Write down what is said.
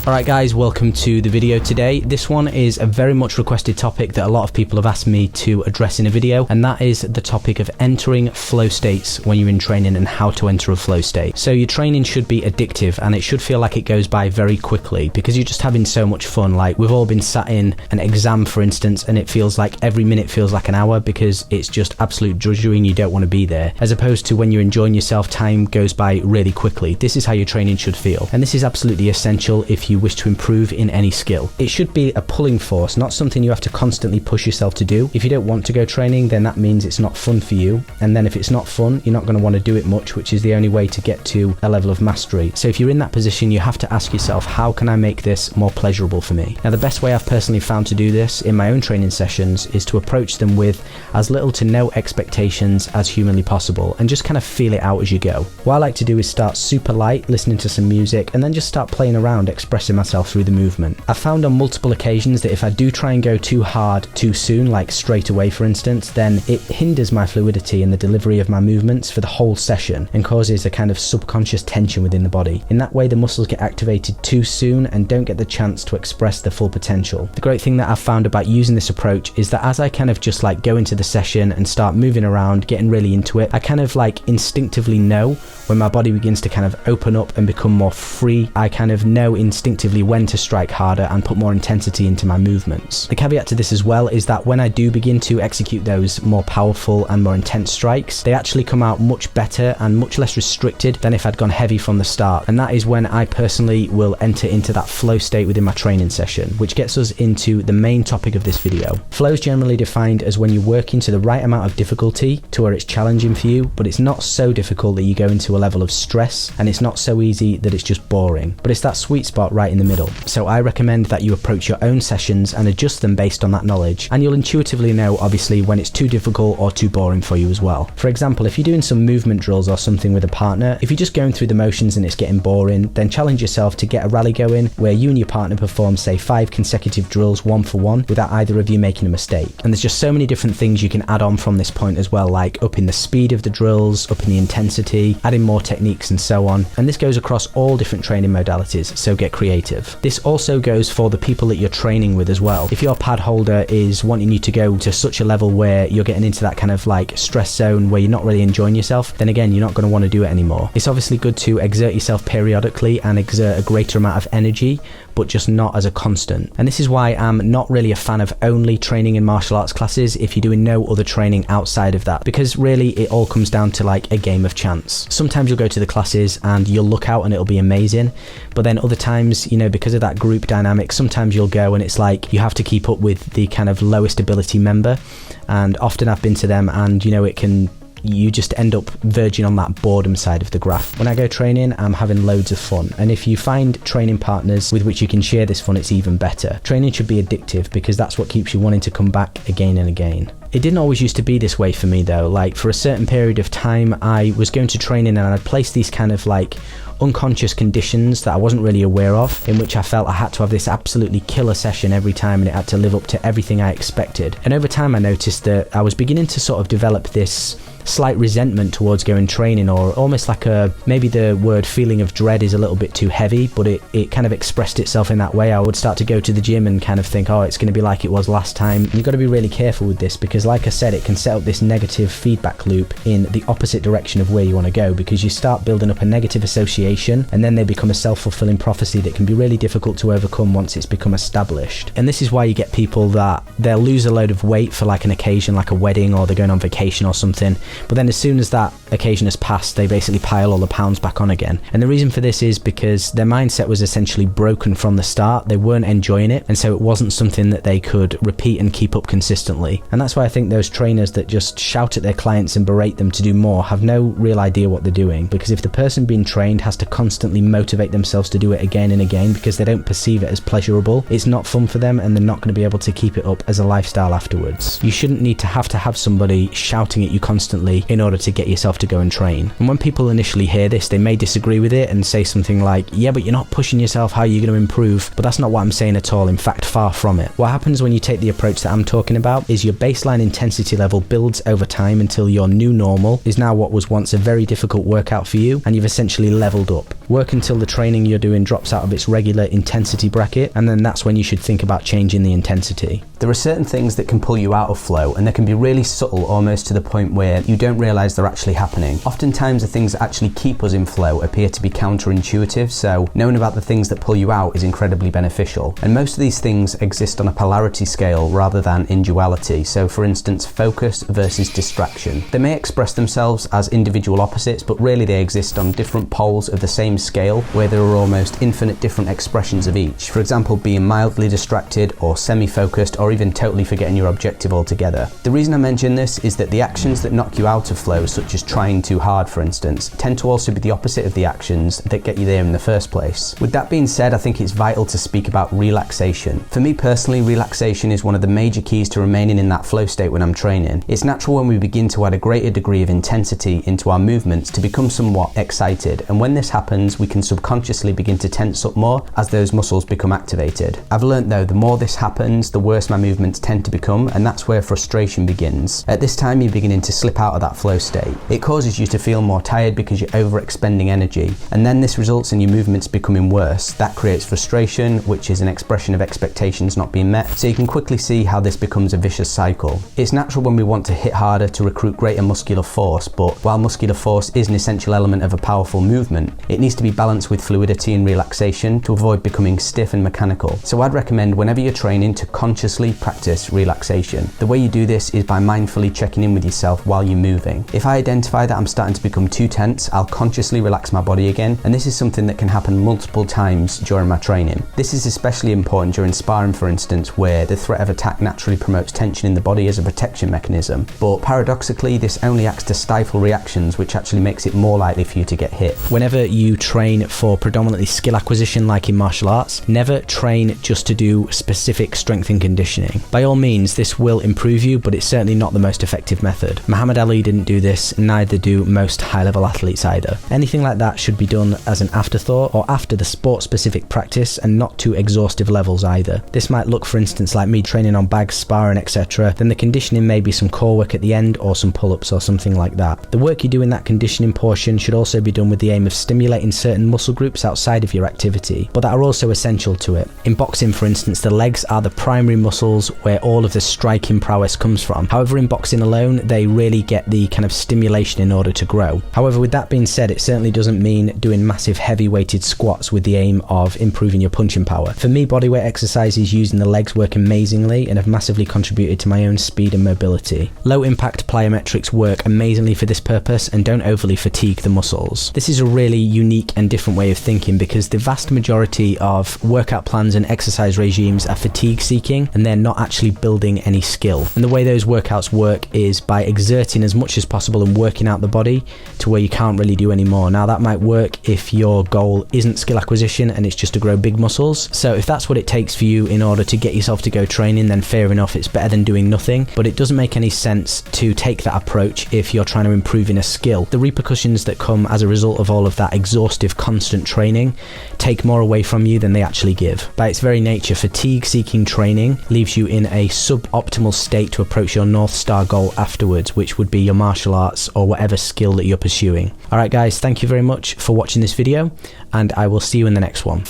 Alright guys, welcome to the video today. This one is a very much requested topic that a lot of people have asked me to address in a video, and that is the topic of entering flow states when you're in training and how to enter a flow state. So your training should be addictive and it should feel like it goes by very quickly because you're just having so much fun. Like we've all been sat in an exam, for instance, and it feels like every minute feels like an hour because it's just absolute drudgery and you don't want to be there. As opposed to when you're enjoying yourself, time goes by really quickly. This is how your training should feel, and this is absolutely essential if you wish to improve in any skill. It should be a pulling force, not something you have to constantly push yourself to do. If you don't want to go training, then that means it's not fun for you, and then if it's not fun, you're not going to want to do it much, which is the only way to get to a level of mastery. So if you're in that position, you have to ask yourself, how can I make this more pleasurable for me? Now, the best way I've personally found to do this in my own training sessions is to approach them with as little to no expectations as humanly possible and just kind of feel it out as you go. What I like to do is start super light, listening to some music, and then just start playing around, expressing myself through the movement. I've found on multiple occasions that if I do try and go too hard too soon, like straight away for instance, then it hinders my fluidity and the delivery of my movements for the whole session and causes a kind of subconscious tension within the body. In that way, the muscles get activated too soon and don't get the chance to express their full potential. The great thing that I've found about using this approach is that as I kind of just like go into the session and start moving around, getting really into it, I kind of like instinctively know when my body begins to kind of open up and become more free. I kind of know instinctively when to strike harder and put more intensity into my movements. The caveat to this as well is that when I do begin to execute those more powerful and more intense strikes, they actually come out much better and much less restricted than if I'd gone heavy from the start. And that is when I personally will enter into that flow state within my training session, which gets us into the main topic of this video. Flow is generally defined as when you're working to the right amount of difficulty to where it's challenging for you, but it's not so difficult that you go into a level of stress, and it's not so easy that it's just boring, but it's that sweet spot right in the middle. So I recommend that you approach your own sessions and adjust them based on that knowledge, and you'll intuitively know obviously when it's too difficult or too boring for you as well. For example, if you're doing some movement drills or something with a partner, if you're just going through the motions and it's getting boring, then challenge yourself to get a rally going where you and your partner perform say 5 consecutive drills 1 for 1 without either of you making a mistake. And there's just so many different things you can add on from this point as well, like upping the speed of the drills, upping the intensity, adding more techniques and so on. And this goes across all different training modalities, so get creative. This also goes for the people that you're training with as well. If your pad holder is wanting you to go to such a level where you're getting into that kind of like stress zone where you're not really enjoying yourself, then again, you're not going to want to do it anymore. It's obviously good to exert yourself periodically and exert a greater amount of energy, but just not as a constant. And this is why I'm not really a fan of only training in martial arts classes if you're doing no other training outside of that, because really it all comes down to like a game of chance. Sometimes you'll go to the classes and you'll look out and it'll be amazing, but then other times, you know, because of that group dynamic, sometimes you'll go and it's like you have to keep up with the kind of lowest ability member, and often I've been to them and you know you just end up verging on that boredom side of the graph. When I go training, I'm having loads of fun, and if you find training partners with which you can share this fun, it's even better. Training should be addictive because that's what keeps you wanting to come back again and again. It didn't always used to be this way for me though. Like for a certain period of time, I was going to training and I'd place these kind of like unconscious conditions that I wasn't really aware of, in which I felt I had to have this absolutely killer session every time and it had to live up to everything I expected. And over time I noticed that I was beginning to sort of develop this slight resentment towards going training, or almost like maybe the word feeling of dread is a little bit too heavy, but it kind of expressed itself in that way. I would start to go to the gym and kind of think, oh, it's going to be like it was last time. And you've got to be really careful with this because like I said, it can set up this negative feedback loop in the opposite direction of where you want to go, because you start building up a negative association and then they become a self-fulfilling prophecy that can be really difficult to overcome once it's become established. And this is why you get people that they'll lose a load of weight for like an occasion like a wedding, or they're going on vacation or something, but then as soon as that occasion has passed, they basically pile all the pounds back on again. And the reason for this is because their mindset was essentially broken from the start. They weren't enjoying it, and so it wasn't something that they could repeat and keep up consistently. And that's why I think those trainers that just shout at their clients and berate them to do more have no real idea what they're doing, because if the person being trained has to constantly motivate themselves to do it again and again because they don't perceive it as pleasurable, it's not fun for them and they're not going to be able to keep it up as a lifestyle afterwards. You shouldn't need to have somebody shouting at you constantly in order to get yourself to go and train. And when people initially hear this, they may disagree with it and say something like, yeah, but you're not pushing yourself, how are you going to improve? But that's not what I'm saying at all. In fact, far from it. What happens when you take the approach that I'm talking about is your baseline baseline intensity level builds over time until your new normal is now what was once a very difficult workout for you, and you've essentially leveled up. Work until the training you're doing drops out of its regular intensity bracket, and then that's when you should think about changing the intensity. There are certain things that can pull you out of flow, and they can be really subtle, almost to the point where you don't realise they're actually happening. Oftentimes the things that actually keep us in flow appear to be counterintuitive, so knowing about the things that pull you out is incredibly beneficial. And most of these things exist on a polarity scale rather than in duality. So for instance, focus versus distraction. They may express themselves as individual opposites, but really they exist on different poles of the same scale, where there are almost infinite different expressions of each. For example, being mildly distracted or semi-focused, or even totally forgetting your objective altogether. The reason I mention this is that the actions that knock you out of flow, such as trying too hard for instance, tend to also be the opposite of the actions that get you there in the first place. With that being said, I think it's vital to speak about relaxation. For me personally, relaxation is one of the major keys to remaining in that flow state when I'm training. It's natural when we begin to add a greater degree of intensity into our movements to become somewhat excited, and when this happens we can subconsciously begin to tense up more as those muscles become activated. I've learnt though, the more this happens, the worse my movements tend to become, and that's where frustration begins. At this time you're beginning to slip out of that flow state. It causes you to feel more tired because you're overexpending energy, and then this results in your movements becoming worse. That creates frustration, which is an expression of expectations not being met, so you can quickly see how this becomes a vicious cycle. It's natural when we want to hit harder to recruit greater muscular force, but while muscular force is an essential element of a powerful movement, it needs to be balanced with fluidity and relaxation to avoid becoming stiff and mechanical. So I'd recommend whenever you're training to consciously practice relaxation. The way you do this is by mindfully checking in with yourself while you're moving. If I identify that I'm starting to become too tense, I'll consciously relax my body again, and this is something that can happen multiple times during my training. This is especially important during sparring, for instance, where the threat of attack naturally promotes tension in the body as a protection mechanism, but paradoxically this only acts to stifle reactions, which actually makes it more likely for you to get hit. Whenever you train for predominantly skill acquisition like in martial arts, never train just to do specific strength and conditioning. By all means this will improve you, but it's certainly not the most effective method. Muhammad Ali didn't do this, neither do most high-level athletes either. Anything like that should be done as an afterthought or after the sport-specific practice, and not to exhaustive levels either. This might look, for instance, like me training on bags, sparring, etc. Then the conditioning may be some core work at the end or some pull-ups or something like that. The work you do in that conditioning portion should also be done with the aim of stimulating certain muscle groups outside of your activity, but that are also essential to it. In boxing, for instance, the legs are the primary muscles where all of the striking prowess comes from. However, in boxing alone, they really get the kind of stimulation in order to grow. However, with that being said, it certainly doesn't mean doing massive heavy weighted squats with the aim of improving your punching power. For me, bodyweight exercises using the legs work amazingly and have massively contributed to my own speed and mobility. Low impact plyometrics work amazingly for this purpose and don't overly fatigue the muscles. This is a really unique and different way of thinking, because the vast majority of workout plans and exercise regimes are fatigue seeking, and they're not actually building any skill. And the way those workouts work is by exerting as much as possible and working out the body to where you can't really do any more. Now that might work if your goal isn't skill acquisition and it's just to grow big muscles. So if that's what it takes for you in order to get yourself to go training, then fair enough, it's better than doing nothing. But it doesn't make any sense to take that approach if you're trying to improve in a skill. The repercussions that come as a result of all of that exhaustive constant training take more away from you than they actually give. By its very nature, fatigue seeking training leaves you in a suboptimal state to approach your North Star goal afterwards, which would be your martial arts or whatever skill that you're pursuing. Alright guys, thank you very much for watching this video, and I will see you in the next one.